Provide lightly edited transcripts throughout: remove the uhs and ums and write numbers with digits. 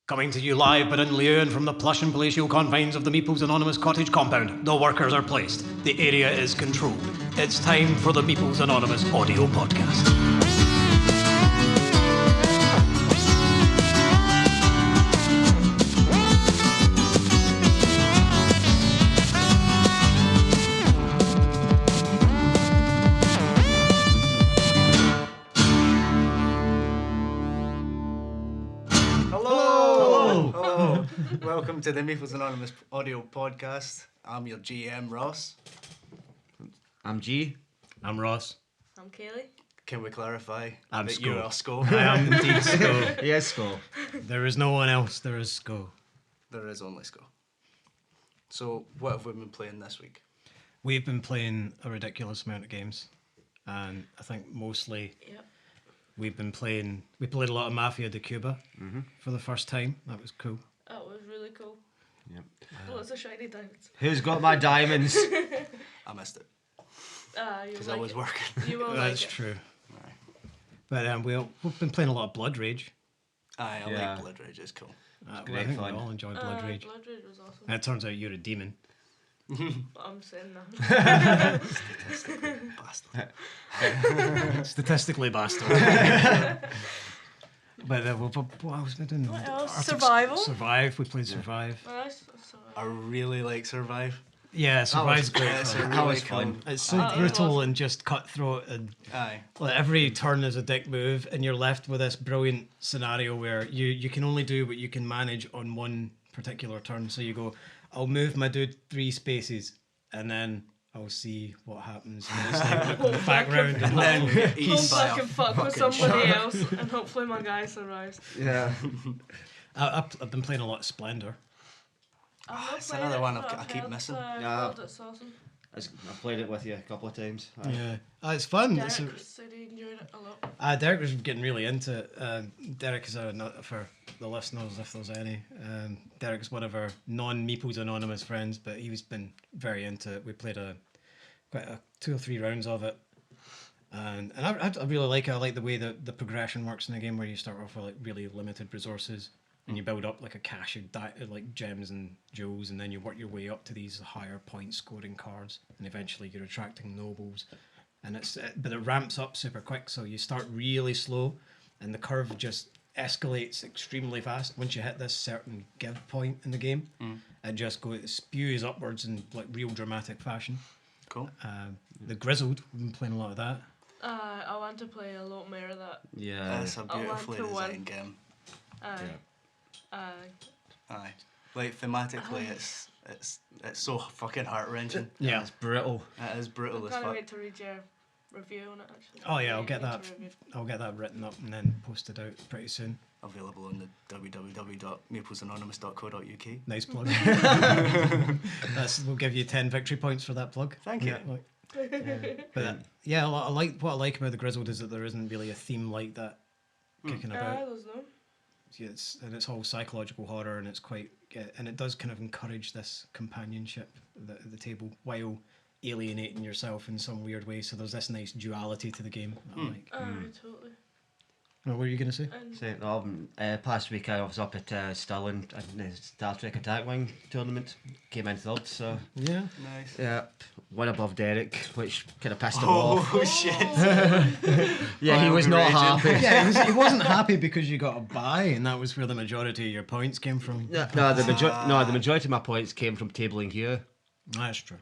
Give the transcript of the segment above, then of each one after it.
Coming to you live but in lieu and from the plush and palatial confines of the Meeples Anonymous cottage compound, the workers are placed. The area is controlled. It's time for the Meeples Anonymous Audio Podcast. Welcome to the Meeples Anonymous Audio Podcast. I'm your GM, Ross. I'm G. I'm Ross. I'm Kaylee. Can we clarify I'm that Sco. you are Sco? I am indeed Sco. Yes, Skull. There is no one else, there is Sco. There is only Sco. So, what have we been playing this week? We've been playing a ridiculous amount of games, and I think mostly Yep. we played a lot of Mafia de Cuba for the first time. That was cool. That was really cool. Yep. Lots of shiny diamonds. Who's got my diamonds? I missed it You because like I was it. working. You will That's like it. true. Aye. But we've been playing a lot of Blood Rage. I Yeah. like Blood Rage, it's cool. great I think fun. we all enjoy Blood Rage. Blood Rage was awesome. And it turns out you're a demon. I'm saying that. Bastard. Statistically bastard. But what else we doing? What else? Arctic Survival? Survive. We played Survive. I really like Survive. Yeah, Survive's great. It's fun. a That really was fun. It's so It brutal was. and just cutthroat, and Aye. like every turn is a dick move, and you're left with this brilliant scenario where you can only do what you can manage on one particular turn. So you go, I'll move my dude 3 spaces, and then I'll see what happens. And it's like look in the background, and Then then get eaten Hope by I a can fuck with fucking somebody shark. else, and hopefully my guy survives. Yeah. I've been playing a lot of Splendor. It's another one I keep missing. Yeah. It's awesome. I've played it with you a couple of times. Yeah, it's fun. Derek It's said he enjoyed it a lot. Derek was getting really into it. Derek is for the listeners, if there's any. Derek is one of our non-Meeples Anonymous friends, but he's been very into it. We played quite 2 or 3 rounds of it, and I really like it. I like the way that the progression works in the game, where you start off with like really limited resources, and you build up like a cache of like gems and jewels, and then you work your way up to these higher point scoring cards, and eventually you're attracting nobles. And but it ramps up super quick, so you start really slow, and the curve just escalates extremely fast. Once you hit this certain give point in the game, it spews upwards in like real dramatic fashion. Cool. The Grizzled, we've been playing a lot of that. I want to play a lot more of that. Yeah. It's a I want beautifully to win. designed game. Aye. Like thematically, it's so fucking heart wrenching. Yeah. It's brutal. It is brutal I as can't fuck. wait to read your review on it, actually. Oh yeah, I'll Can't get wait that. to review. I'll get that written up and then posted out pretty soon. Available on the www.meeplesanonymous.co.uk. Nice plug. We'll give you 10 victory points for that plug. Thank you. Yeah, but yeah, what I like about the Grizzled is that there isn't really a theme like that kicking about. There's no. It's all psychological horror, and it's quite, and it does kind of encourage this companionship at the table while alienating yourself in some weird way. So there's this nice duality to the game that I like. Totally. What were you gonna say? And Past week I was up at Stirling in the Star Trek Attack Wing tournament. Came in third, so Yeah. Nice. yeah, one above Derek, which kind of pissed him off. Oh shit. Yeah, he I'll was be not raging. happy. Yeah, he wasn't happy because you got a bye, and that was where the majority of your points came from. No, the majority of my points came from tabling here. That's true.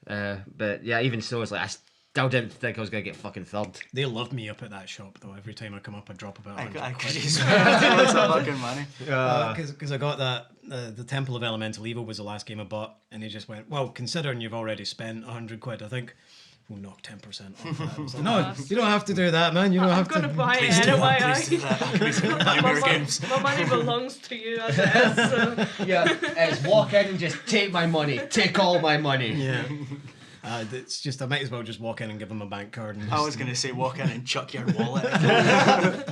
But yeah, even so, it's like I still didn't think I was gonna get fucking third. They love me up at that shop, though. Every time I come up, I drop about 100 I quid. could just loads of fucking money. Because I got that, the Temple of Elemental Evil was the last game I bought, and he just went, well, considering you've already spent 100 quid, I think we'll knock 10% off that. I was like, no, you don't have to do that, man. You don't I'm have gonna to. buy Please it do anyway. that. Please do that. Please do that. Buy My, more games. my money belongs to you as it is. So. Yeah, it's walk in and just take my money, take all my money. Yeah. It's just, I might as well just walk in and give him a bank card. And I was gonna say walk in and chuck your wallet.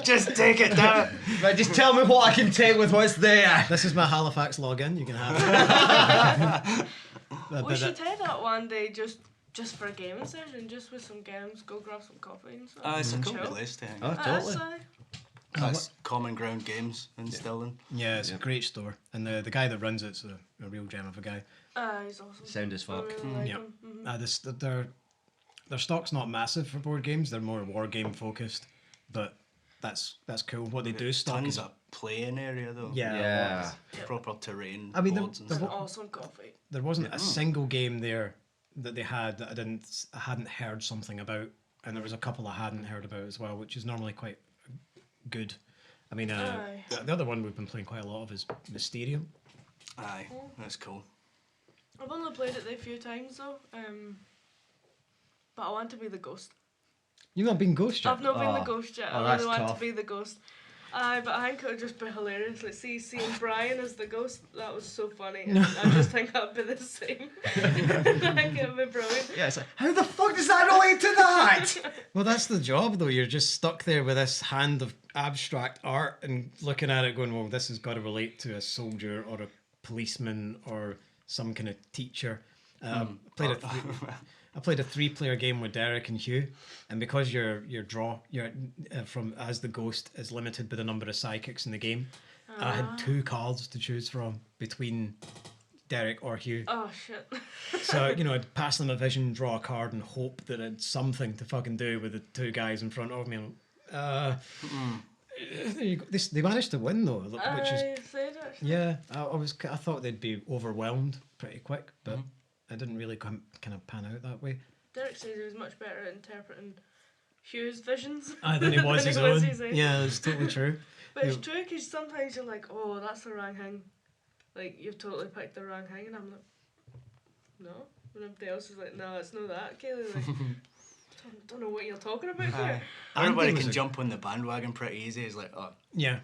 Just take it down. But just tell me what I can take with what's there. This is my Halifax login. You can have it. We should try that one day just for a gaming session, just with some games, go grab some coffee and stuff. It's a cool Chill. place to hang Oh, out. totally. That's Common Ground Games in Stirling. Yeah, it's a great store, and the guy that runs it's a real gem of a guy. He's awesome. Sound as fuck. I really like Yep. him. Mhm. Their stock's not massive for board games. They're more war game focused, but that's cool. What they do stock Tons is of playing area though. Yeah. Proper terrain. I mean, boards and the- It's an stuff. awesome coffee. there wasn't a single game there that they had that I hadn't heard something about, and there was a couple I hadn't heard about as well, which is normally quite good. I mean, Aye. the other one we've been playing quite a lot of is Mysterium. Aye, that's cool. I've only played it a few times though, but I want to be the ghost. You've not been Ghost yet? I've not been the Oh. ghost yet. Oh, I that's really want tough. to be the ghost. Aye, but I think it would just be hilarious. Like, seeing Brian as the ghost, that was so funny. And I just think that'd be the same. I think it'd be brilliant. Yeah, it's like, how the fuck does that relate to that? Well, that's the job, though. You're just stuck there with this hand of abstract art and looking at it going, well, this has got to relate to a soldier or a policeman or some kind of teacher. I played a 3-player game with Derek and Hugh, and because your from as the ghost is limited by the number of psychics in the game, I had 2 cards to choose from between Derek or Hugh. Oh shit. So, I'd pass them a vision, draw a card, and hope that it had something to fucking do with the 2 guys in front of me. There you go. They managed to win though, which is I said it. yeah. I thought they'd be overwhelmed pretty quick, but it didn't really kind of pan out that way. Derek says he was much better at interpreting Hugh's visions. Than he was than his own. his own. Yeah, it's totally true. But it's Yeah. true because sometimes you're like, oh, that's the wrong thing. Like, you've totally picked the wrong thing, and I'm like, no. And everybody else is like, no, it's not that, Kaylee. Like, don't know what you're talking about Aye. here. Everybody Andy was can a- jump on the bandwagon pretty easy. He's like, oh, Yeah.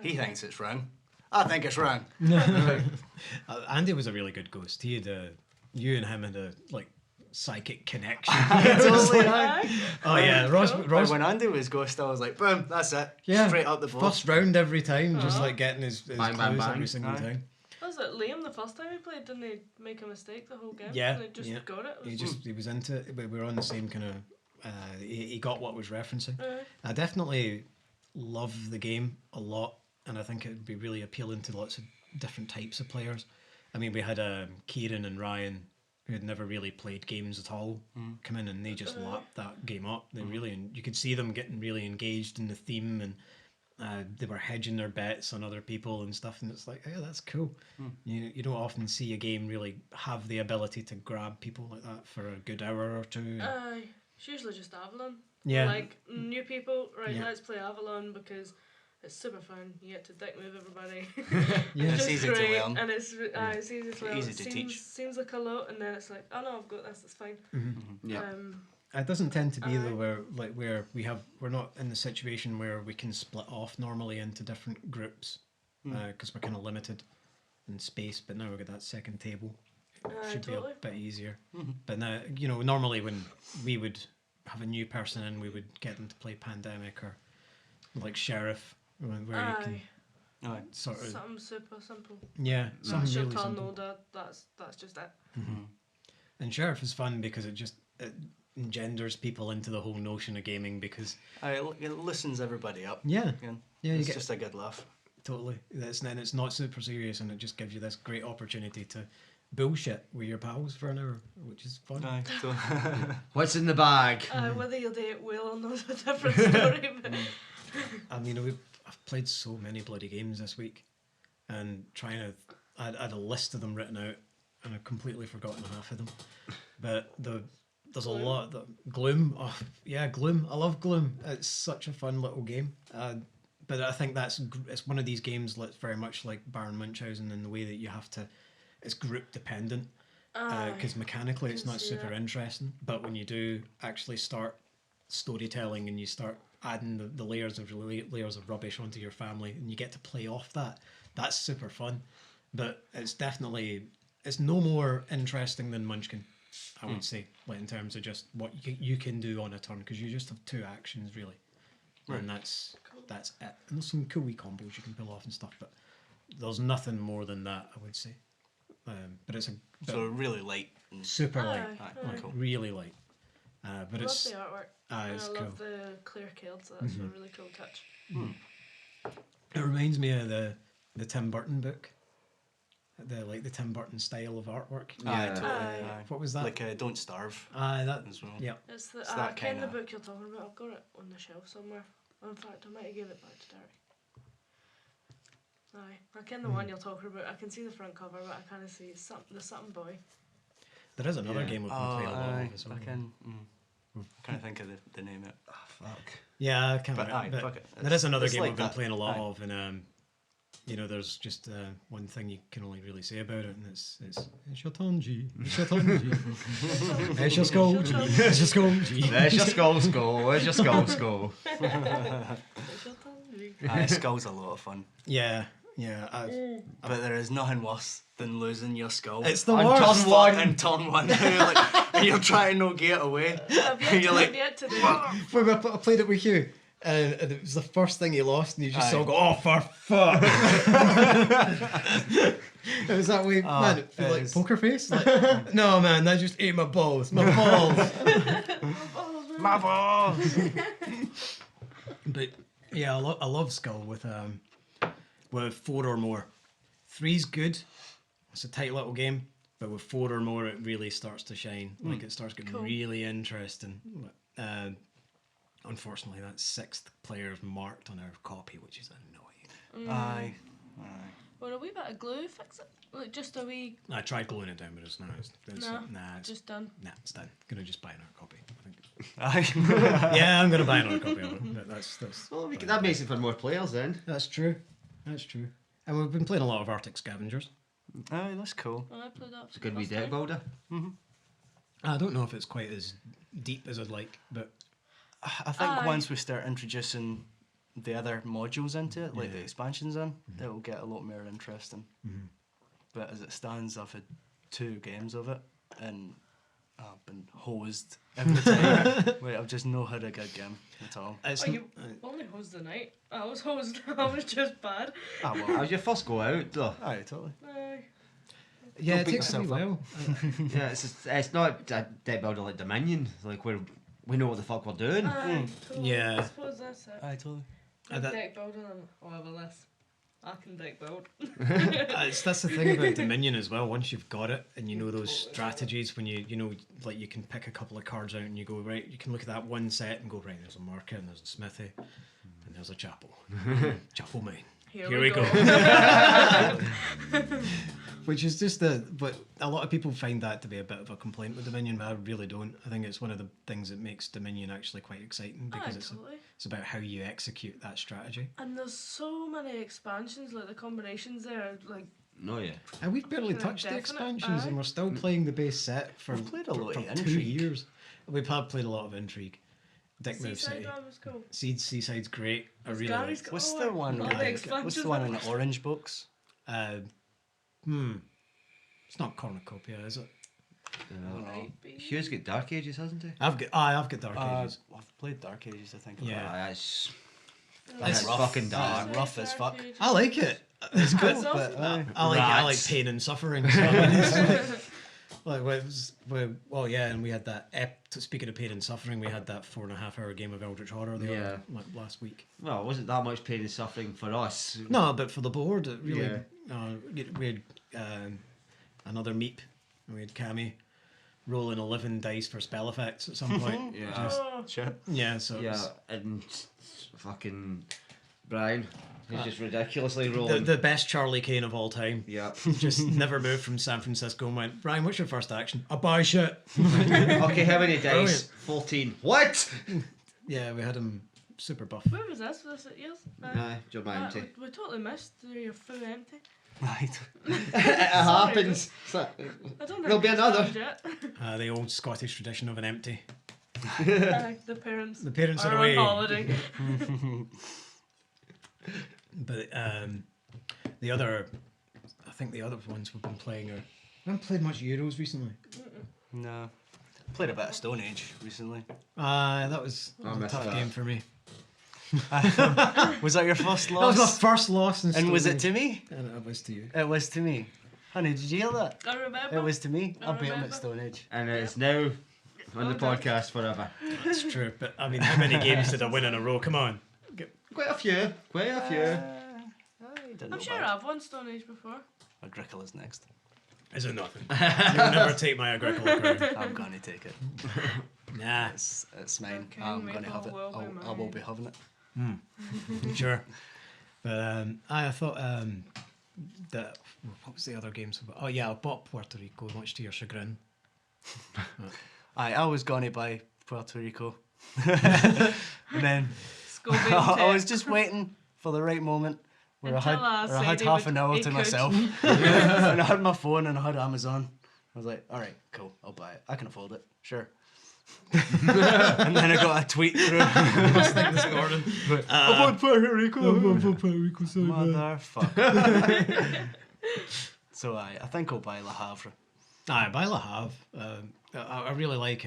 he thinks it's wrong. I think it's wrong. Andy was a really good ghost. He had you and him had a psychic connection. Totally. Aye. Oh yeah, Ross. Right, when Andy was ghost, I was like, boom, that's it. Yeah. Straight up the board. First round every time, just Uh-huh. like getting his Bang, clues bang, bang. every single Aye. time. Was it Liam the first time he played? Didn't he make a mistake the whole game? Yeah, And he just yeah. got it. He was into it. We were on the same kind of. He got what was referencing. Aye. I definitely love the game a lot, and I think it would be really appealing to lots of different types of players. I mean, we had Kieran and Ryan who had never really played games at all come in, and they just lapped that game up. They really, you could see them getting really engaged in the theme, and they were hedging their bets on other people and stuff. And it's like, yeah, that's cool. You don't often see a game really have the ability to grab people like that for a good hour or two. Aye. It's usually just Avalon. Yeah. Like, new people, right, Yeah. let's play Avalon because it's super fun. You get to dick move everybody. Yeah. It's Just easy to great, learn. and it's easy to learn. Easy It to seems, teach. Seems like a lot, and then it's like, oh no, I've got this. It's fine. Yeah. It doesn't tend to be Aye. though where we're not in the situation where we can split off normally into different groups because we're kind of limited in space. But now we've got that second table. Should Totally. be a bit easier. But now normally when we would have a new person in, we would get them to play Pandemic or like Sheriff, where you can Aye. Aye. sort of Something super simple. yeah something That's your really turn, simple. though. That's just it. And Sheriff is fun because it engenders people into the whole notion of gaming because It listens everybody up. yeah Again. yeah you It's get just a good laugh. totally it's not super serious and it just gives you this great opportunity to bullshit with your pals for an hour, which is fun. Aye. So, What's in the bag? Whether you'll do it well or not is a different story. But I mean, I've played so many bloody games this week, and I had a list of them written out, and I've completely forgotten half of them. But there's a Gloom. lot. Gloom, oh yeah, Gloom. I love Gloom. It's such a fun little game. But I think it's one of these games that's very much like Baron Munchausen in the way that you have to. It's group dependent because mechanically it's can not see super that. interesting. But when you do actually start storytelling and you start adding the layers of rubbish onto your family and you get to play off that's super fun. But it's no more interesting than Munchkin, I would say, like in terms of just what you can do on a turn because you just have 2 actions really, and that's it. And there's some cool wee combos you can pull off and stuff, but there's nothing more than that, I would say. But it's so really light. And super light, Aye, like cool. really light. But I love it's the artwork. it's I cool. love the clear kills. That's a really cool touch. It reminds me of the Tim Burton book. The Tim Burton style of artwork. Aye, Yeah. totally. Aye. Aye. What was that? Like Don't Starve That as well. yeah. It's the It's that I ken the kinda- book you're talking about. I've got it on the shelf somewhere. In fact, I might have given it back to Derek. Aye, I ken the one you're talking about. I can see the front cover, but I kind of see the something boy. There is another Yeah. game we've been playing a lot of as well. I can. Can't think of the name of it. Oh, fuck. Yeah, I can't But remember. aye, But fuck it. there is another It's game like we've been that. playing a lot Aye. of, and there's just one thing you can only really say about it, and it's your turn, G. It's your turn, G. It's your skull, G. It's your skull, G. Where's your skulls go? Where's your skulls go? Aye, Skull's a lot of fun. Yeah. But there is nothing worse than losing your skull. It's the On worst. turn one. In turn one. And you're like, and you're trying to not get away. I've You're yet, like, I've yet to do. When I played it with you, and it was the first thing you lost, and you just Aye. saw go, oh, for fuck. It was that way, Oh, man. it Like is. poker face. Like, no, man, that just ate my balls. My balls. my balls. But yeah, I love Skull with 4 or more. 3's good. It's a tight little game, but with 4 or more, it really starts to shine. Like it starts getting Cool. really interesting. Unfortunately, that 6th player is marked on our copy, which is annoying. Aye. Would a wee bit of glue fix it? Like just a wee. I tried gluing it down, but it's not. It's Just done. it's done. Gonna just buy another copy. I Aye. think. Yeah, I'm gonna buy another copy of it. But that's Well, that makes it for more players then. that's true. That's true. And we've been playing a lot of Arctic Scavengers. Aye, that's cool. Well, I played that. It's a good wee last deck time. builder. I don't know if it's quite as deep as I'd like, but I think Aye. once we start introducing the other modules into it, like the Yeah. expansions in, it will get a lot more interesting. But as it stands, I've had 2 games of it, and I've been hosed every time. Like, I've just not had a good game at all. it's Oh, you only hosed the night. I was hosed. I was just bad. Ah, How well. was your first go out though? Aye, totally. Aye. yeah, Don't it beat takes a wee yourself while. Yeah, it's not a deck builder like Dominion. Like we know what the fuck we're doing. Aye, totally. Yeah. I suppose that's it. Aye, totally. That- Deck building and whatever this. I can deck build. that's the thing about Dominion as well. Once you've got it and you know those strategies, when you know, like you can pick a couple of cards out and you go, right, you can look at that one set and go, right, there's a marker and there's a smithy and there's a chapel. Chapel mine. Here we go. Which is just but a lot of people find that to be a bit of a complaint with Dominion, but I really don't. I think it's one of the things that makes Dominion actually quite exciting because Aye, it's totally. it's about how you execute that strategy. And there's so many expansions, like the combinations there, like No, yeah. And we've barely They're touched the definite, expansions, aye. and we're still playing the base set for, We've played a lot for of 2 Intrigue. years. We've played a lot of Intrigue. Dick Move Seaside City. one was cool. Seaside's great. I really Gary's like. got What's all the our- one? all with the the- expansions What's the one in on the orange box? It's not Cornucopia, is it? Might be. Hugh's got Dark Ages, hasn't he? I've got Dark Ages. I've played Dark Ages, I think. Yeah. Ah, that's It's fucking dark. Aye, rough as fuck. I like it. It's good. It's awesome. I like Rats. pain and suffering. So I mean, it's and we had that. Speaking of pain and suffering, we had that 4.5-hour game of Eldritch Horror last week. Well, it wasn't that much pain and suffering for us. No, but for the board, it really. We had another Meep, and we had Cammy rolling 11 dice for spell effects at some point. Yeah. Oh, Shit. Yeah, so it Yeah, was and fucking Brian, he's just ridiculously the rolling. best Charlie Kane of all time. Yeah. Just never moved from San Francisco and went, Brian, what's your first action? I buy shit. Okay, how many dice? Brilliant. 14. What? Yeah, we had him super buff. where was this? Was it yours? Aye, Joe Ah, empty. we totally missed. You're full empty. Right. It happens. So, I don't think There'll be it's another. started yet. The old Scottish tradition of an empty. The parents. The parents are are away. on holiday. But the other ones we've been playing are. I haven't played much Euros recently. No. Played a bit of Stone Age recently. That was I a missed tough that. game for me. Was that your first That was my loss? first loss in And was it Stone to Age. me? And it was to you. It was to me. Honey, did you hear that? I remember. It was to me. I I beat him remember. at Stone Age. and it's now on the podcast forever. That's true. But I mean, how many games did I win in a row? Come on. Quite a few. Quite a few. Didn't I'm know sure bad. I've won Stone Age before. Agricola's next. Is it nothing? You'll never take my Agricola crown. I'm gonna take it. Nah, It's mine. Okay, I'm Maple gonna have it. will be I will mine. be having it. sure. But I thought that what was the other games about? Oh yeah, I bought Puerto Rico, much to your chagrin. I was gonna buy Puerto Rico, and then Scobie I was just waiting for the right moment where I Until I had said half he an hour would- to he myself, and I had my phone and I had Amazon. I was like, all right, cool, I'll buy it. I can afford it, sure. And then I got a tweet through. First thing this morning. I bought Puerto Rico. Puerto Rico, so Motherfucker. So I think I'll buy Le Havre. Aye, by Le Havre. I really like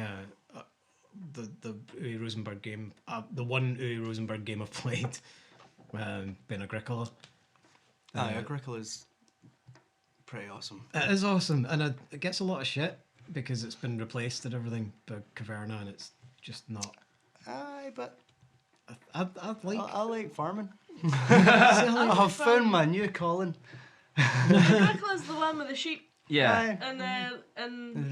the Uwe Rosenberg game. The one Uwe Rosenberg game I've played, being Agricola. Aye, Agricola's pretty awesome. It is awesome, and it gets a lot of shit because it's been replaced and everything by Caverna, and it's just not. Aye, but I like. I like farming. See, I have found my new calling. Agricola's the one with the sheep, Yeah. Aye. and the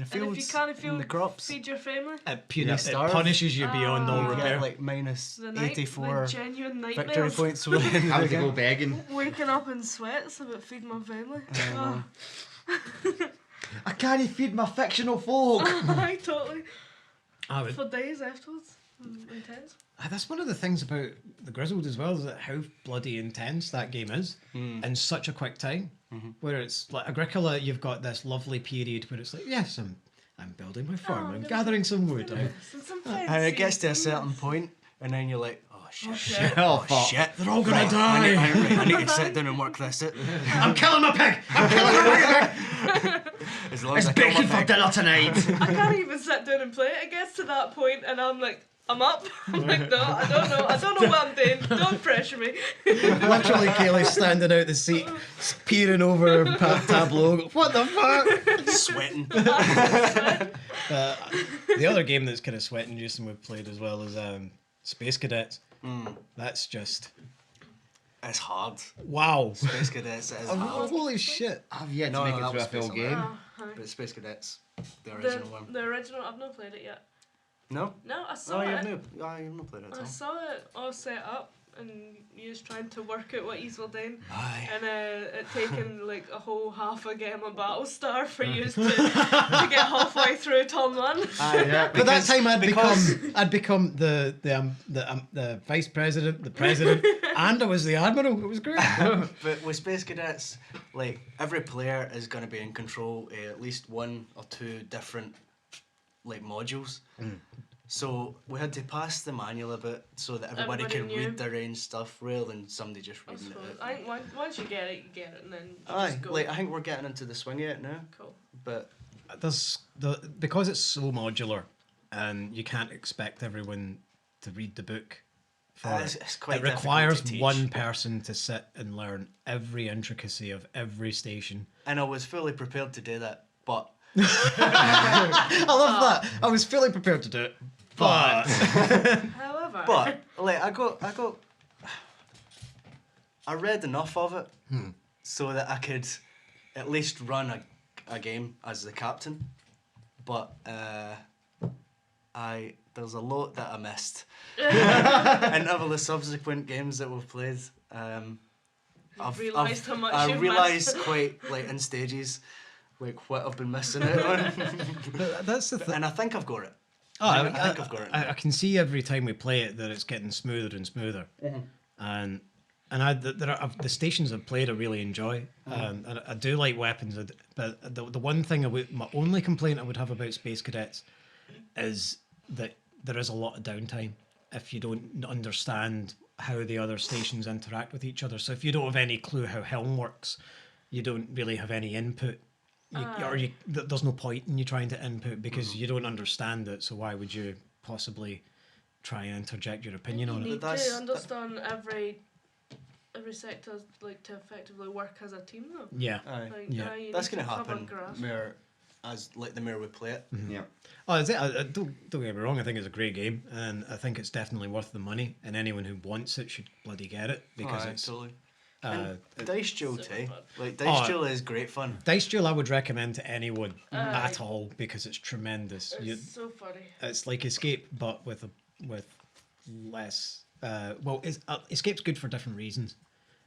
if you fields can't and the crops. feed your family, It starve. punishes you beyond all You repair. get like minus the night, 84 the genuine victory nightmares. points for the end of Having the to go game. begging. Waking up in sweats about feeding my family. Oh, I can't feed my fictional folk. I totally. I would, For days afterwards. Intense. that's one of the things about the Grizzled as well, is that how bloody intense that game is in such a quick time. Where it's like Agricola, you've got this lovely period where it's like, yes, I'm building my farm, I'm gathering some wood. And it gets to a certain point, and then you're like, oh shit. shit. Oh, fuck. Shit, They're all gonna I die. need to sit down and work this out. I'm killing my pig. I'm killing my pig. As long It's as I kill bacon my for pig. dinner tonight. I can't even sit down and play it. It gets to that point and I'm like, I'm up. I'm like, no, I don't know what I'm doing. Don't pressure me. Literally, Kaylee's standing out the seat, peering over her tableau. What the fuck? Sweating. The other game that's kind of sweat-inducing we've played as well is Space Cadets. That's just It's hard. wow. Space Cadets is hard. Holy shit! I've yet to No, make no, it that through a was full Space game. But Space Cadets, the original one. The original, I've not played it yet. No? No, I saw Oh, it. you've not played it at I all. saw it all set up and you was trying to work out what you were doing. Aye. And it taken like a whole half a game of Battlestar for you to get halfway through turn one. Aye, yeah. By that time, because- I'd become the vice president, the president, and I was the admiral. It was great. But with Space Cadets, like, every player is going to be in control of at least one or two different, like, modules. So we had to pass the manual a bit so that everybody Everybody could knew. read the range stuff rather than somebody just I reading it suppose. out. I think once you get it, and then you Aye, just go. like, I think we're getting into the swing of it now, Cool. but Because it's so modular, and you can't expect everyone to read the book. For it's quite it difficult requires to teach. one person to sit and learn every intricacy of every station. And I was fully prepared to do that, but I love that. I was fully prepared to do it, but However, like I read enough of it so that I could at least run a game as the captain. But there's a lot that I missed in all the subsequent games that we've played. I've realised how much I you've realised missed. quite like in stages like what I've been missing out on. that's the thing. And I think I've got it. Oh, I think I've got it. I can see every time we play it that it's getting smoother and smoother, and the stations I've played I really enjoy, and I do like weapons. But the one thing my only complaint I would have about Space Cadets is that there is a lot of downtime if you don't understand how the other stations interact with each other. So if you don't have any clue how Helm works, you don't really have any input. There's no point in you trying to input because you don't understand it. So why would you possibly try and interject your opinion you on it? need But to understand every sector like to effectively work as a team though. Yeah. Aye. Like, Yeah. you That's need gonna to cover happen grasp. the more we play it. Yeah. Oh, is it? Don't get me wrong. I think it's a great game, and I think it's definitely worth the money. And anyone who wants it should bloody get it because Aye, it's totally. Dice Duel Super too. fun. Like Dice Oh. Duel is great fun. Dice Duel I would recommend to anyone Aye. at all because it's tremendous. It's so funny. It's like Escape, but with less. Escape's good for different reasons.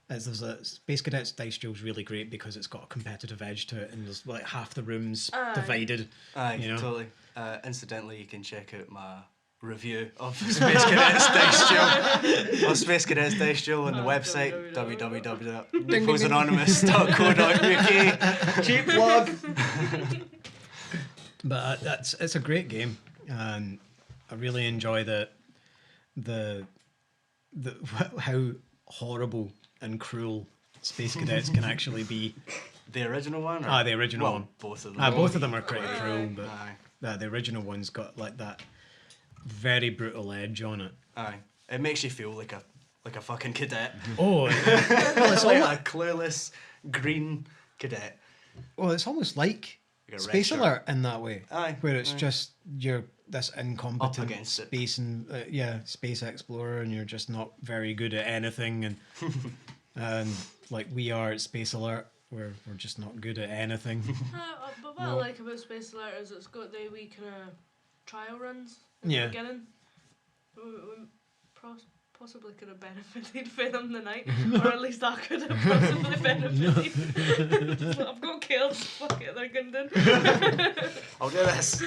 There's a Space Cadets Dice Duel's really great because it's got a competitive edge to it, and there's like half the rooms Aye. divided. Aye, You know? totally. Incidentally, you can check out my review of Space Cadets Dice Duel or Space Cadets Dice Duel on the website www.meeplesanonymous.co.uk. Cheap plug. But it's a great game, and I really enjoy the how horrible and cruel Space Cadets can actually be. The original one? Or? The original one. Both of them. Both of them are pretty Aye. cruel, but Aye. the original one's got like that very brutal edge on it. Aye. It makes you feel like a fucking cadet. Oh, It's like a clueless green cadet. well, it's almost like Like a Space red shirt. Alert in that way, Aye. where it's aye. just you're this incompetent against it. space and space explorer, and you're just not very good at anything, and like we are at Space Alert, we're just not good at anything. But what I like about Space Alert is it's got the wee kind of trial runs in Yeah. the beginning. We possibly could have benefited from them tonight, or at least I could have possibly benefited. Just like, I've got kills, fuck it, they're good then. I'll do this.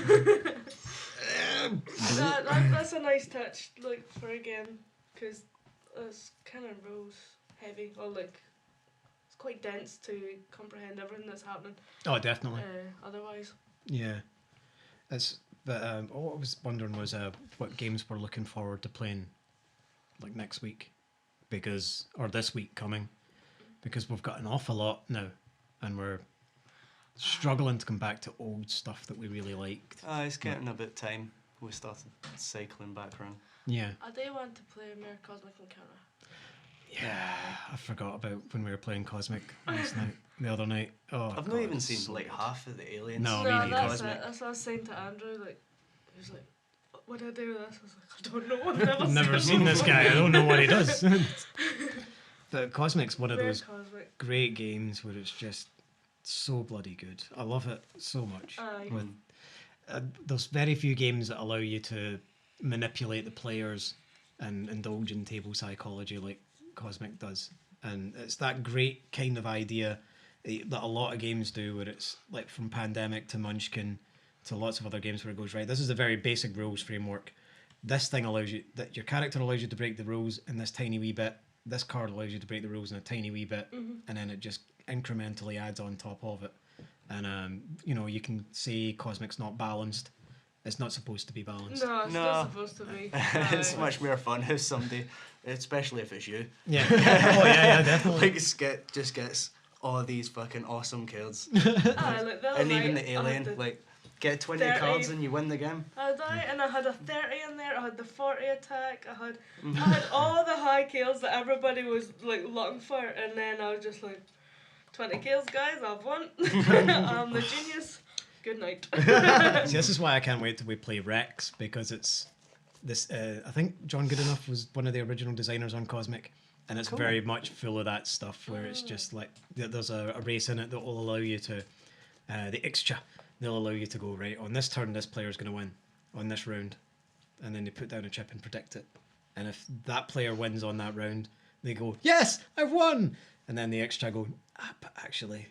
That's a nice touch, like, for a game, because it's kind of rules heavy, or like, it's quite dense to comprehend everything that's happening. Oh, definitely. Otherwise. Yeah, what I was wondering was what games we're looking forward to playing, like next week, or this week coming, because we've got an awful lot now, and we're struggling to come back to old stuff that we really liked. It's getting a bit time. We started cycling back around. Yeah. I do want to play Mere Cosmic Encounter. Yeah, I forgot about when we were playing Cosmic the other night. Oh, I've God, not even it's seen so like good. half of the aliens. No, No, me neither. that's Cosmic. it. That's what I was saying to Andrew. Like, he was like, "What do I do with this?" I was like, "I don't know. I've never, I've never seen him this before." guy. I don't know what he does. But Cosmic's one of Mere those Cosmic. great games where it's just so bloody good. I love it so much. Aye. With there's very few games that allow you to manipulate the players and indulge in table psychology like Cosmic does, and it's that great kind of idea that a lot of games do, where it's like from Pandemic to Munchkin to lots of other games where it goes, right, this is a very basic rules framework. This thing allows you, that your character allows you to break the rules in this tiny wee bit. This card allows you to break the rules in a tiny wee bit, and then it just incrementally adds on top of it. And you can say Cosmic's not balanced. It's not supposed to be balanced. No, it's No. not supposed to be. It's Aye. much more fun if somebody, especially if it's you, Yeah. Oh yeah, definitely. like just gets all these fucking awesome cards, Aye, like the other and even night, the I had alien, the like get 20 30. cards and you win the game. I had a 30 in there, I had the 40 attack, I had all the high kills that everybody was like looking for, and then I was just like, 20 kills guys, I've won. I'm the genius. Good night. See, this is why I can't wait till we play Rex, because it's this. I think John Goodenough was one of the original designers on Cosmic, and it's Cool. very much full of that stuff where it's just like there's a race in it that will allow you to the Ixcha. They'll allow you to go, right, on this turn this player's going to win on this round, and then they put down a chip and predict it, and if that player wins on that round, they go, yes, I've won, and then the Ixcha go, but actually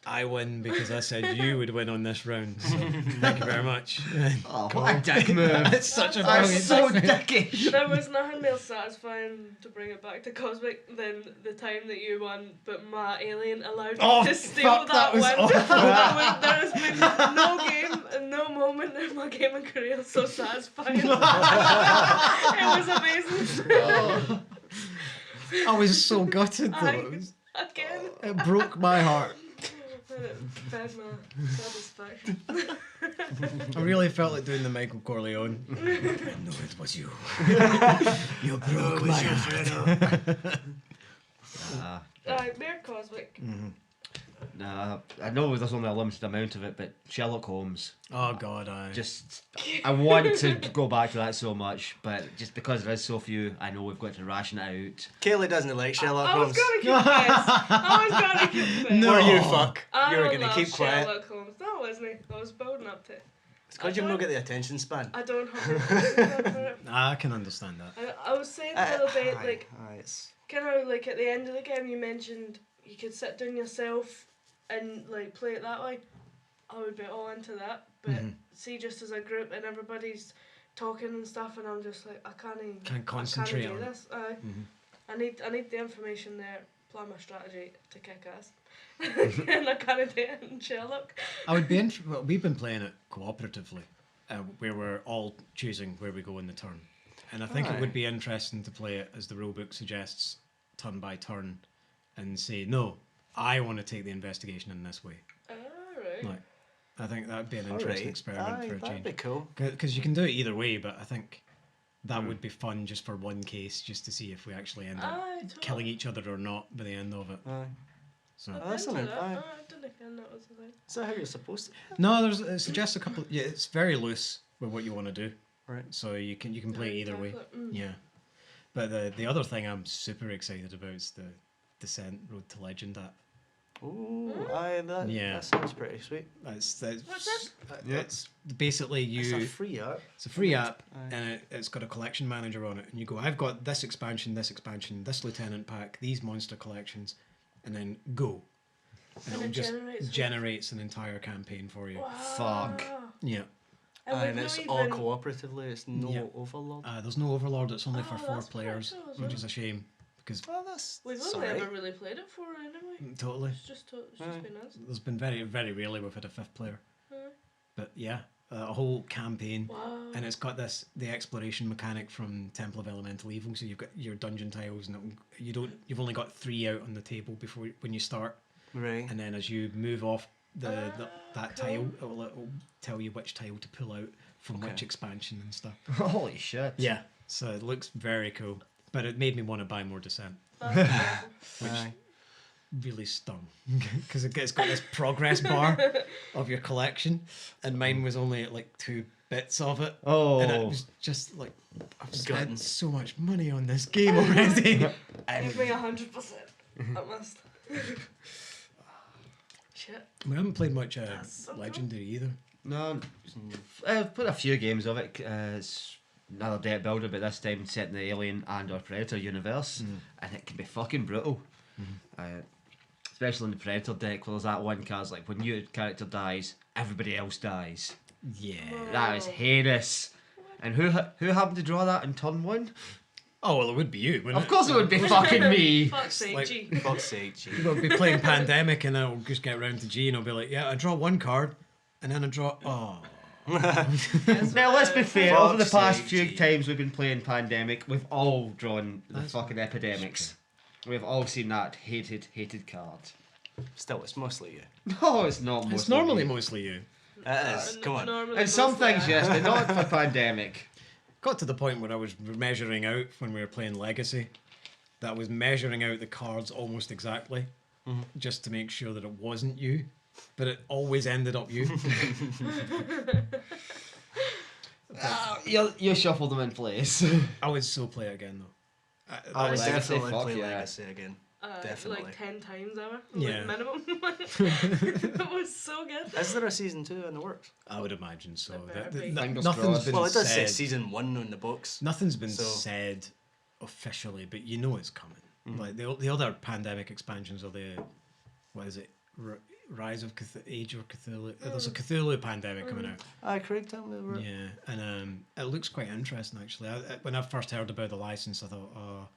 I win because I said you would win on this round. So thank you very much. Oh, what a dick move. It's such a That's brilliant so thing. dickish. There was nothing more satisfying, to bring it back to Cosmic, than the time that you won, but my alien allowed Oh, you to steal fuck, that was win. awful. There has been no game and no moment in my gaming career so satisfying. It was amazing. I was so gutted though. Aye. Again. It broke my heart. Fed my satisfaction. I really felt like doing the Michael Corleone. No, it was you. You broke my heart. Mere Cosmic. Nah, I know there's only a limited amount of it, but Sherlock Holmes. Oh God, I want to go back to that so much, but just because there is so few, I know we've got to ration it out. Kaylee doesn't like Sherlock I Holmes. was gonna confess. I was gonna confess. No. Or you fuck. I You were don't gonna love keep quiet. Sherlock Holmes. That wasn't me. I was building up to it. It's because you've not got the attention span. I don't have the attention for it. I can understand that. I was saying the other day, like, it's kind of like at the end of the game, you mentioned you could sit down yourself and like play it that way. I would be all into that, but see, just as a group and everybody's talking and stuff, and I'm just like, I Can't concentrate do on it. this. I need the information there. Plan my strategy to kick ass, and I can't do it in Sherlock. I would be well, we've been playing it cooperatively, where we're all choosing where we go in the turn, and I think it would be interesting to play it as the rulebook suggests, turn by turn, and say no, I want to take the investigation in this way. Alright. Like, I think that'd be an interesting experiment for a that'd change. be cool. Because you can do it either way, but I think that would be fun just for one case, just to see if we actually end up killing each other or not by the end of it. Aye. So That's an I aye. didn't think that was the thing. Is that how you're supposed to? no, it suggests a couple. Yeah, it's very loose with what you want to do. Right. So you can play it either way. Yeah. But the other thing I'm super excited about is the Descent Road to Legend app. Ooh, aye, that sounds pretty sweet. What's this? It's basically It's a free app. It's a free app, Aye. and it's got a collection manager on it. And you go, I've got this expansion, this lieutenant pack, these monster collections, and then go. And And it it just generates generates an entire campaign for you. Fuck. Yeah. And we've it's not all even- cooperatively. It's no Yeah. overload. There's no Overlord. It's only for Oh, 4 that's quite players, cool as which well. is a shame because Oh, that's We've that's only alright. ever really played it for anyway. totally. It's just been us. There's been very, very rarely we've had a 5th player. Aye. But yeah, a whole campaign. Wow. And it's got the exploration mechanic from Temple of Elemental Evil. So you've got your dungeon tiles, and you've only got 3 out on the table before when you start. Right. And then as you move off that cool. tile, it'll tell you which tile to pull out from which expansion and stuff. Holy shit. Yeah, so it looks very cool. But it made me want to buy more Descent, That's awesome. which Aye. really stung because it's got this progress bar of your collection, and mine was only at like 2 bits of it. Oh. And it was just like, I've spent Gutting. so much money on this game already. Give me 100%. I must. Shit. We haven't played much That's so cool. Legendary either. No, I've played a few games of it. It's another deck builder, but this time set in the Alien and or Predator universe, and it can be fucking brutal. Especially in the Predator deck, where there's that one card, like when your character dies, everybody else dies. Yeah. That is heinous. And who happened to draw that in turn 1? Oh, well, it would be you, wouldn't Of course it would be fucking me. Fuck's sake, Like- gee. Fuck's sake, gee. We'll be playing Pandemic, and I'll just get round to G, and I'll be like, yeah, I draw 1 card, and then I draw, oh. Now let's be fair, over the Fuck's past sake, few gee. times we've been playing Pandemic, we've all drawn the That's fucking epidemics. We've all seen that hated card. Still, it's mostly you. No, it's not mostly It's normally me. mostly you. It is. Come on. Normally And some mostly things, I- yes, but not for Pandemic. Got to the point where I was measuring out when we were playing Legacy, that I was measuring out the cards almost exactly, just to make sure that it wasn't you, but it always ended up you. You shuffled them in place. I would so play it again though. I would Legacy, definitely fuck play yeah. Legacy again. Definitely. Like 10 times ever. Yeah. Like minimum. It was so good. Is there a season 2 in the works? I would imagine so. There better be. Fingers Nothing's crossed. been Well, it does say said. season 1 on the books. Nothing's been So- said officially, but you know it's coming. Like the other Pandemic expansions are the, what is it, Rise of Age of Cthulhu. There's a Cthulhu Pandemic coming out. Aye, Craig, tell me about it. Yeah, and it looks quite interesting actually. When I first heard about the license, I thought, oh,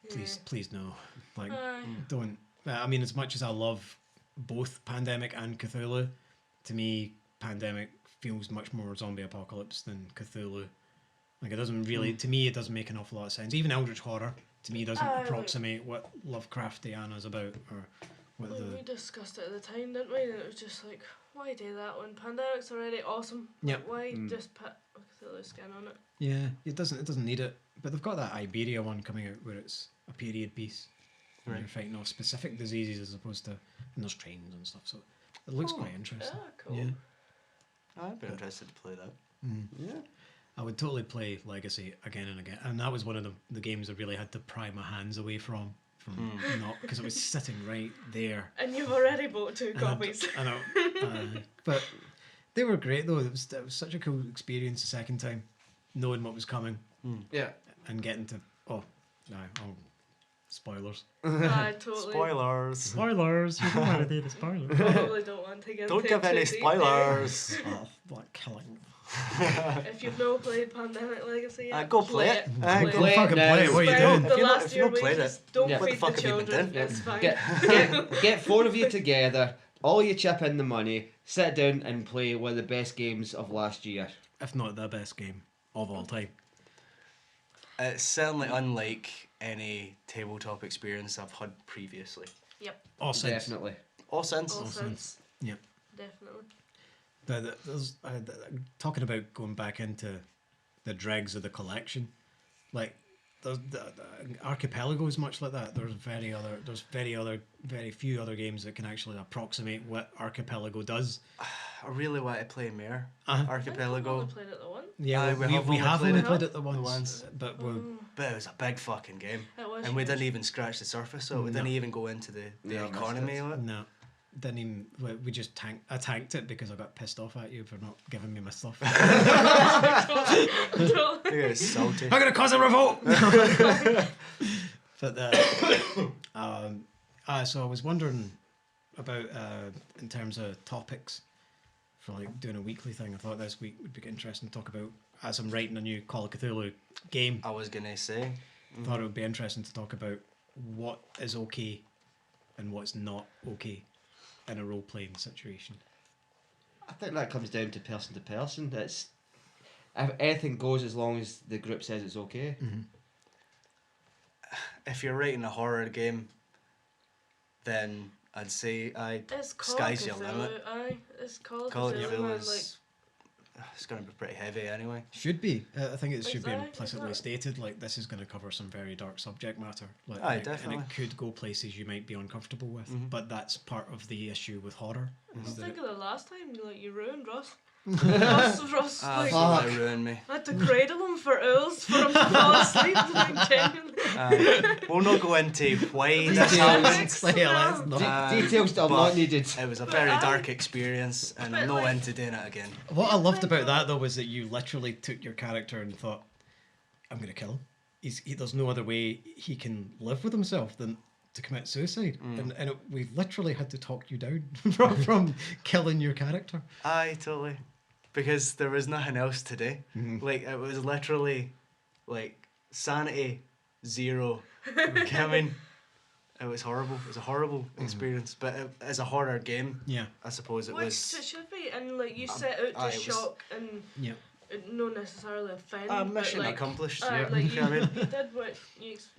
please no, like Aye. don't. I mean, as much as I love both Pandemic and Cthulhu, to me, Pandemic feels much more zombie apocalypse than Cthulhu. Like it doesn't really, to me, it doesn't make an awful lot of sense. Even Eldritch Horror, to me, doesn't Aye, approximate what Lovecraftiana's about or what Well, we the. discussed it at the time, didn't we? And it was just like, why do that when Pandemic's already awesome? Yep. Why just put a Cthulhu skin on it? Yeah, it doesn't need it. But they've got that Iberia one coming out where it's a period piece. and Right. you're fighting off specific diseases as opposed to, and there's trains and stuff. So it looks quite interesting. Cool. Yeah. I'd be interested to play that. Yeah. I would totally play Legacy again and again, and that was one of the games I really had to pry my hands away from not, because it was sitting right there. And you've already bought 2 And copies. I know, but they were great though. It was such a cool experience the second time, knowing what was coming Yeah. and getting to spoilers. I totally, Spoilers. Spoilers! You don't want to do the spoilers. probably don't want to get Don't into give any too deep spoilers. Like killing. there. If you've not played Pandemic Legacy yet, Go play it. Go Play it fucking now. play it. What are you Spend doing? the If you're not- last if year you've not played wages, it, don't Yeah. what the feed fuck the have you been children. doing? It's fine. Get 4 of you together, all you chip in the money, sit down and play one of the best games of last year. If not the best game of all time. It's certainly unlike any tabletop experience I've had previously. Yep. Or since. Definitely. Or since. All sense. sense. Yeah. Definitely. There's, talking about going back into the dregs of the collection, like the Archipelago is much like that. There's very few other games that can actually approximate what Archipelago does. I really want to play M.A.A.P. Uh-huh. I've Archipelago. only played it the one. Yeah, we we have have only only played played it it the once, but we're But it was a big fucking game. It was And we huge. didn't even scratch the surface of it. We No. didn't even go into the No, I missed economy it. of it. no. Didn't even. We just I tanked it because I got pissed off at you for not giving me my stuff. Totally. It was salty. I'm gonna cause a revolt. But so I was wondering about in terms of topics for like doing a weekly thing. I thought this week would be interesting to talk about, as I'm writing a new Call of Cthulhu game. I was gonna say. Thought it would be interesting to talk about what is okay and what's not okay in a role playing situation. I think that comes down to person. It's if anything goes as long as the group says it's okay. If you're writing a horror game, then I'd say It's Call Sky's of your Cthulhu, limit. aye. It's Call of Call of Cthulhu, Cthulhu man, is it's gonna be pretty heavy anyway. Should be. I think it should be Exactly, implicitly exactly. stated. Like, this is going to cover some very dark subject matter. Like, Aye, and definitely. it could go places you might be uncomfortable with. But that's part of the issue with horror. Is Just that think it, of the last time you ruined Ross. Ross like, Absolutely ruined me. I had to cradle him for hours for him to fall asleep. Like, genuinely. We'll not go into why this happened. yeah, let's not. Details that are but not needed. It was a very But, dark experience, and I'm but, not like- into doing it again. What I loved about that though was that you literally took your character and thought, "I'm going to kill him. There's no other way he can live with himself than to commit suicide." And we literally had to talk you down from killing your character. Aye, totally. Because there was nothing else to do. Mm-hmm. Like, it was literally, like, sanity, zero. I mean, it was horrible. It was a horrible experience. But as a horror game, Yeah, I suppose it Which was it should be, and like you set out to aye, it was- shock and yeah. not necessarily offend. a but, mission like, accomplished. Aye, Yeah. like You know what I mean? you did what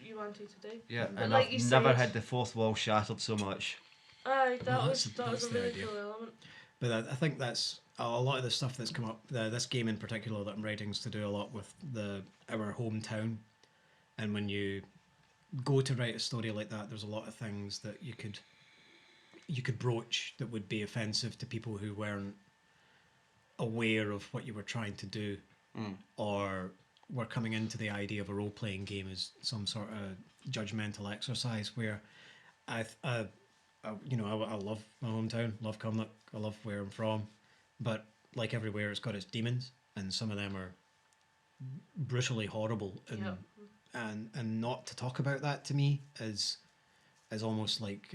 you wanted to do. Yeah, But and like I've you never said- had the fourth wall shattered so much. Aye, that Well, was that's a the really idea. cool element. But I think that's a lot of the stuff that's come up. This game in particular that I'm writing is to do a lot with our hometown, and when you go to write a story like that, there's a lot of things that you could broach that would be offensive to people who weren't aware of what you were trying to do, or were coming into the idea of a role playing game as some sort of judgmental exercise. Where I love my hometown, love Cumnock, I love where I'm from, but like everywhere, it's got its demons, and some of them are brutally horrible, and Yeah. and not to talk about that to me is almost like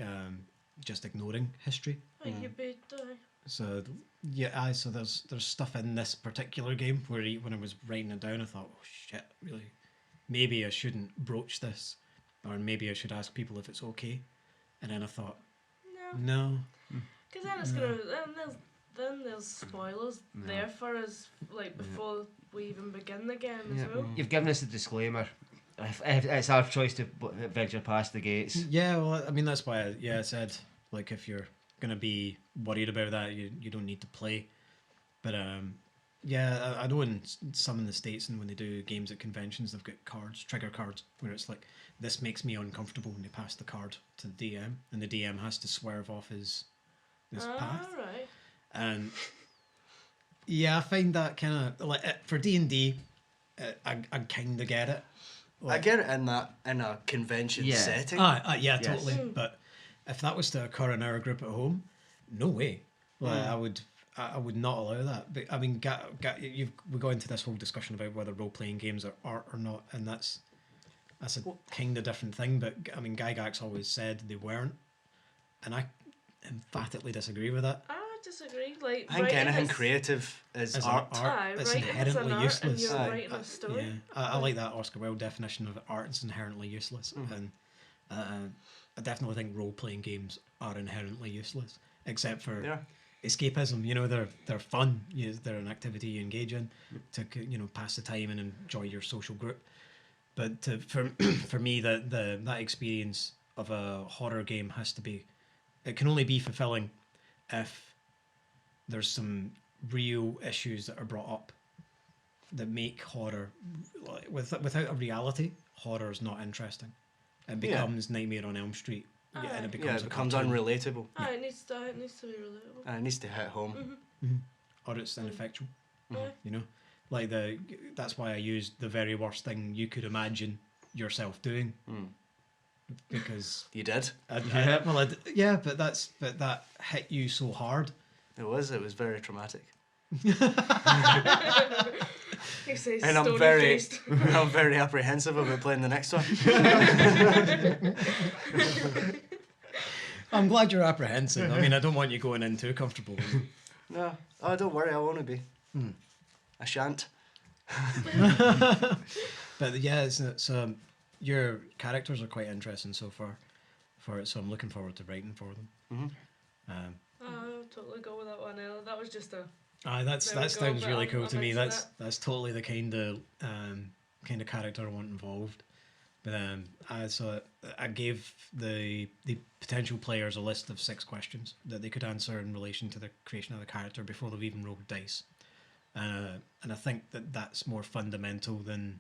just ignoring history. Like you beat So yeah, so there's stuff in this particular game where when I was writing it down, I thought, oh shit, really, maybe I shouldn't broach this, or maybe I should ask people if it's okay, and then I thought, no. because then it's gonna then there's spoilers there for us like before we even begin the game as well. You've given us a disclaimer. If it's our choice to venture past the gates. Yeah, well, I mean, that's why I said, like, if you're going to be worried about that, you don't need to play. But Yeah, I know in some in the States, and when they do games at conventions, they've got cards, trigger cards, where it's like, this makes me uncomfortable when they pass the card to the DM, and the DM has to swerve off his path. Right. And yeah, I find that kind of like for D&D, I kind of get it. I get it in a convention Yeah. setting. Yeah, Yes. totally. But if that was to occur in our group at home, no way. Like I would not allow that. But I mean, we go into this whole discussion about whether role playing games are art or not, and that's a kind of different thing. But I mean, Gygax always said they weren't, and I emphatically disagree with that. I disagree. Like, I think writing anything is- creative is As an art. Aye, it's writing is an inherently art useless. and you're Aye. writing a story. Yeah, I like that Oscar Wilde definition of art. It's inherently useless, and I definitely think role playing games are inherently useless, except for Yeah. escapism. You know, they're fun. They're an activity you engage in to pass the time and enjoy your social group. But for me, that experience of a horror game has to be. It can only be fulfilling if there's some real issues that are brought up that make horror, like, without a reality, horror is not interesting. It becomes Nightmare on Elm Street, and Aye. it becomes Yeah, it a becomes cartoon, unrelatable. It needs to be relatable. And it needs to hit home. or it's ineffectual. Aye. You know, like that's why I used the very worst thing you could imagine yourself doing, because You did. but that hit you so hard. It was very traumatic. He says And I'm stony-faced. I'm very apprehensive about playing the next one. I'm glad you're apprehensive. I mean, I don't want you going in too comfortable. No. Oh, don't worry, I want to be. I shan't. But yeah, it's your characters are quite interesting so far for it, so I'm looking forward to writing for them. I'll totally go with that one. That was just a. That There we go, sounds but really I'm cool to me. into That's totally the kind of character I want involved. But I gave the potential players a list of 6 questions that they could answer in relation to the creation of the character before they've even rolled dice. And I think that's more fundamental than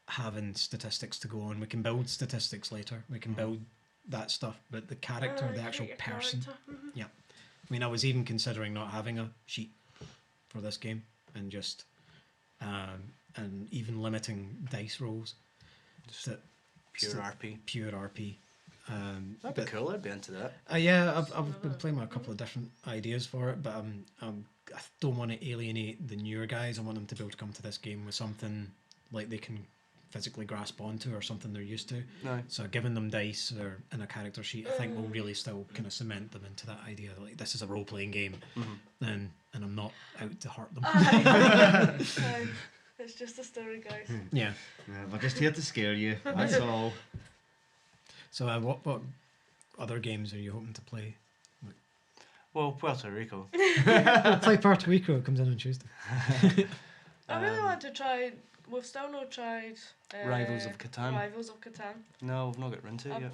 having statistics to go on. We can build statistics later. We can build that stuff, but the character, the actual create a person. character. Yeah. I mean, I was even considering not having a sheet for this game and just and even limiting dice rolls. Just Pure RP. Pure RP. That'd be cool, I'd be into that. Yeah, I've been playing with a couple of different ideas for it, but I don't want to alienate the newer guys. I want them to be able to come to this game with something like they can physically grasp onto or something they're used to. No. So giving them dice or in a character sheet, I think will really still kind of cement them into that idea that, like, this is a role playing game, and I'm not out to hurt them. Aye. It's just a story, guys. Yeah. We're just here to scare you. That's all. So what other games are you hoping to play? Well, Puerto Rico. We'll play Puerto Rico. It comes in on Tuesday. I really want to try. We've still not tried. Rivals of Catan. Rivals of Catan. No, we've not got round to it yet.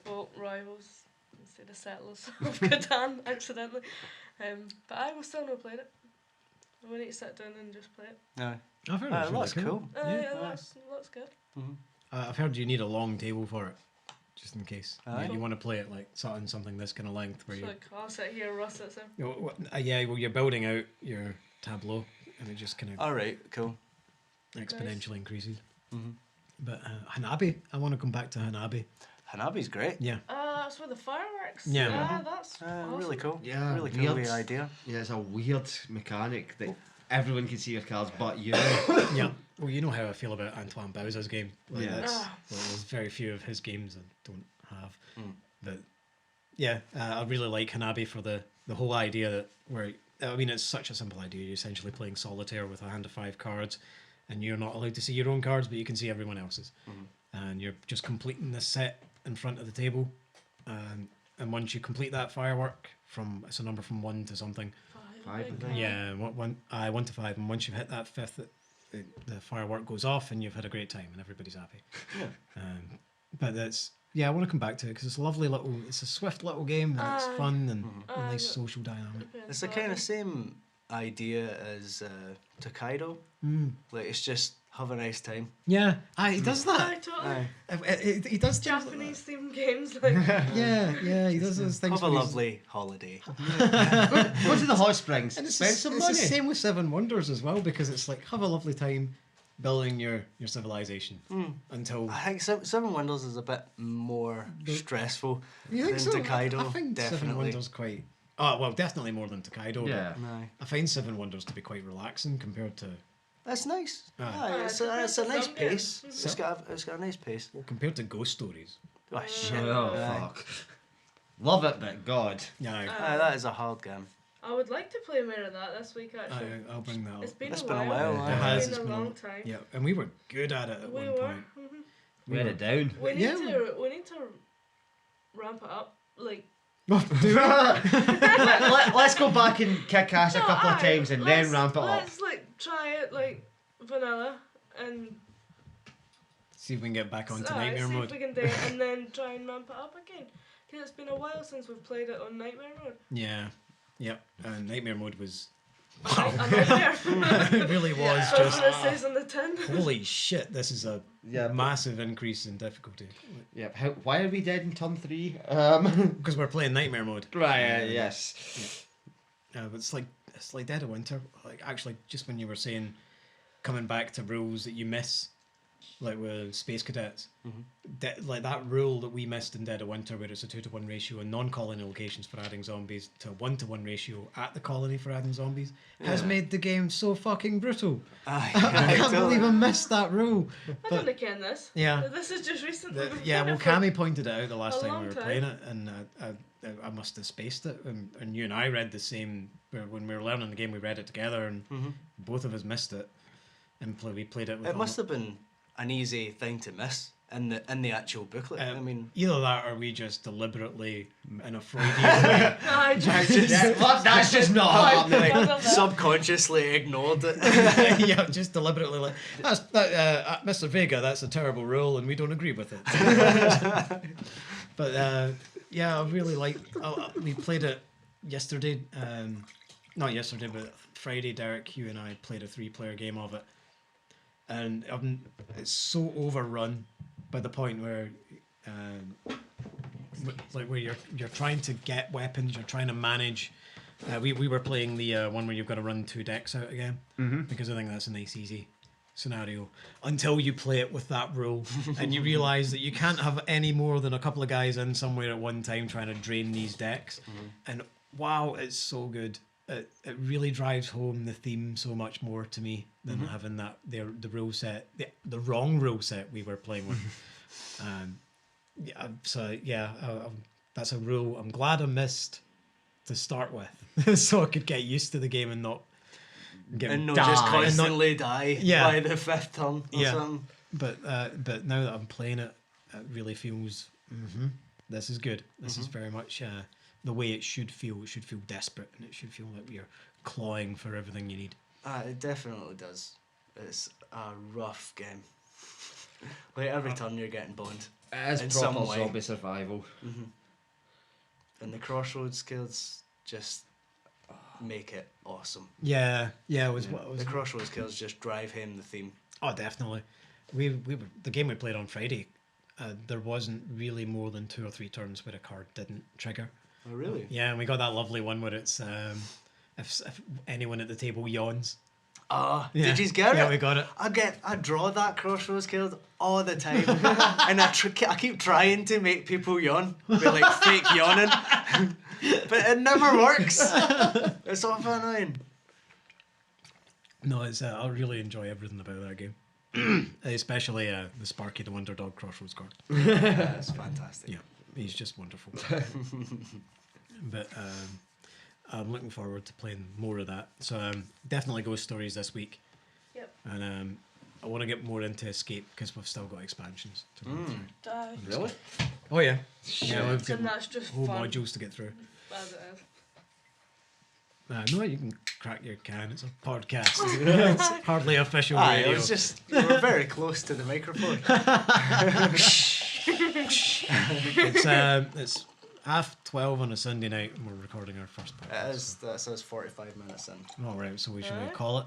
Well, Rivals instead of Settlers of Catan, accidentally. But I will still not played it. We need to sit down and just play it. No. I've heard it's really That's cool. Yeah, that's good. I've heard you need a long table for it, just in case. Aye. You want to play it like something this kind of length where It's you. like, I'll sit here, Russ sits there. Yeah, well, you're building out your tableau, and it just kind of Alright, cool. exponentially increases. But Hanabi, I want to come back to Hanabi. Hanabi's great. Yeah. That's with the fireworks. Yeah. That's awesome. Really cool. Yeah, Really cool weird. idea. Yeah, it's a weird mechanic that everyone can see your cards but you. Yeah. Well, you know how I feel about Antoine Bowser's game. Like, Yeah. there's very few of his games I don't have. But yeah, I really like Hanabi for the whole idea that it's such a simple idea. You're essentially playing solitaire with a hand of 5 cards, and you're not allowed to see your own cards, but you can see everyone else's. And you're just completing this set in front of the table. And once you complete that firework, it's a number from 1 to something. 5, I think. Yeah, 1 to 5, and once you've hit that 5th, the firework goes off, and you've had a great time, and everybody's happy. But I want to come back to it because it's a swift little game, and it's fun and a nice social dynamic. It's the kind of same idea as Tokaido. Like, it's just have a nice time. Yeah, he does that. I totally. He does things like Japanese themed games like. that. Yeah, he does those things. Have a where he's- lovely holiday. Go to the hot springs. And it's, Spend the, some it's money. the same with Seven Wonders as well, because it's like have a lovely time building your civilization until. I think Seven Wonders is a bit more stressful You think than so? Tokaido. I find Seven definitely. Wonders quite. Oh well, definitely more than Tokaido. Yeah. No. But I find Seven Wonders to be quite relaxing compared to That's nice. Aye. It's Compared a to nice some pace. games. It's got a nice pace. Ghost Stories. Oh shit. Oh, Aye. fuck. Love it, but God. Yeah, Aye, that is a hard game. I would like to play more of that this week actually. I'll bring that up. It's been It's a been a while. while, It has, It's it's been a been a- long time. Yeah, and we were good at it at We one were. point. We had it down. We need Yeah. we need to ramp it up. Like Let's go back and kick ass a No, couple of aye, times and then let's- ramp it up. Let's like try it like vanilla and See if we can get back onto aye, Nightmare see Mode. if we can do it and then try and ramp it up again. Because it's been a while since we've played it on Nightmare Mode. Yeah, yep. Nightmare Mode was. A nightmare. It really was That's just. what it says on the tin. Holy shit! This is a Yeah, but- massive increase in difficulty Yep. Why are we dead in turn 3? because we're playing Nightmare Mode. Right. Yes. But it's like Dead of Winter. Like actually, just when you were saying coming back to rules that you miss, like with Space Cadets, like that rule that we missed in Dead of Winter, where it's a 2-to-1 ratio in non-colony locations for adding zombies to a 1-to-1 ratio at the colony for adding zombies, has made the game so fucking brutal. Aye, I can't totally. believe I missed that rule. I But didn't ken this. yeah. This is just recently. Yeah, well, Cammy pointed it out the last A time long we were time. playing it, and I must have spaced it. And you and I read the same when we were learning the game. We read it together, and both of us missed it. And we played it. With It must have been an easy thing to miss in the actual booklet. I mean, either that, or we just deliberately in a Freudian way. I just That's just not happening. Like, subconsciously ignored it. Yeah, just deliberately like Mr. Vega. That's a terrible rule, and we don't agree with it. But yeah, I really like. We played it yesterday. Not yesterday, but Friday. Derek, you and I played a 3-player game of it, and it's so overrun by the point where, like where you're trying to get weapons, you're trying to manage. We were playing the one where you've got to run 2 decks out again, because I think that's a nice easy scenario until you play it with that rule and you realize that you can't have any more than a couple of guys in somewhere at one time trying to drain these decks. And wow, it's so good. It really drives home the theme so much more to me than having that the rule set, the wrong rule set we were playing with. That's a rule I'm glad I missed to start with, so I could get used to the game and not get And not Die. just And not- constantly die Yeah. by the 5th turn or Yeah. something. But now that I'm playing it, it really feels this is good. This is very much the way it should feel. It should feel desperate, and it should feel like you're clawing for everything you need. It definitely does. It's a rough game. Like every turn you're getting boned. It is In proper some way. zombie survival. And the crossroads kills just make it awesome. Yeah, it was what was. The crossroads kills just drive home the theme. Oh, definitely. We were the game we played on Friday. There wasn't really more than 2 or 3 turns where a card didn't trigger. Oh, really? Yeah, and we got that lovely one where it's if anyone at the table yawns. Did you get it? Yeah, we got it. I draw that crossroads killed all the time, and I keep trying to make people yawn with like fake yawning, but it never works. It's awful annoying. No, it's I really enjoy everything about that game, especially the Sparky the Wonder Dog Crossroads card. It's fantastic. Yeah, he's just wonderful. But I'm looking forward to playing more of that. So definitely Ghost Stories this week. Yep. And I want to get more into Escape because we've still got expansions to run through. Really? Oh yeah, yeah, we've got And that's just whole fun. modules to get through. As it is. No, you can crack your can. It's a podcast. It's hardly official Aye, radio. it was just you were very close to the microphone. It's 12 on a Sunday night, and we're recording our first podcast. It is. That says 45 minutes in. All right, so we should Alright. call it.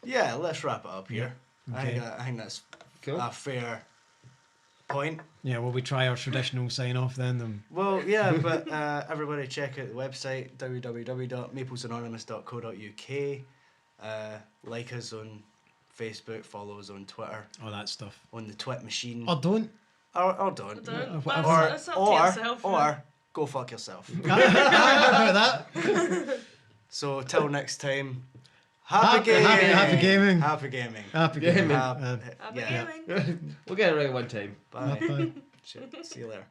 Yeah, let's wrap it up here. Okay. I think that's Cool. a fair point. Yeah, will we try our traditional sign off then? Well, yeah, but everybody check out the website www.meeplesanonymous.co.uk. Like us on Facebook, follow us on Twitter, All that stuff. on the Twit machine. Or don't. Or don't. Don't. Whatever. That's up to yourself. Or go fuck yourself. About that. So till next time, happy gaming. Happy gaming. Happy gaming. Happy Gaming. gaming. Happy Happy gaming. We'll get it right one time. Bye. Bye. Shit, see you later.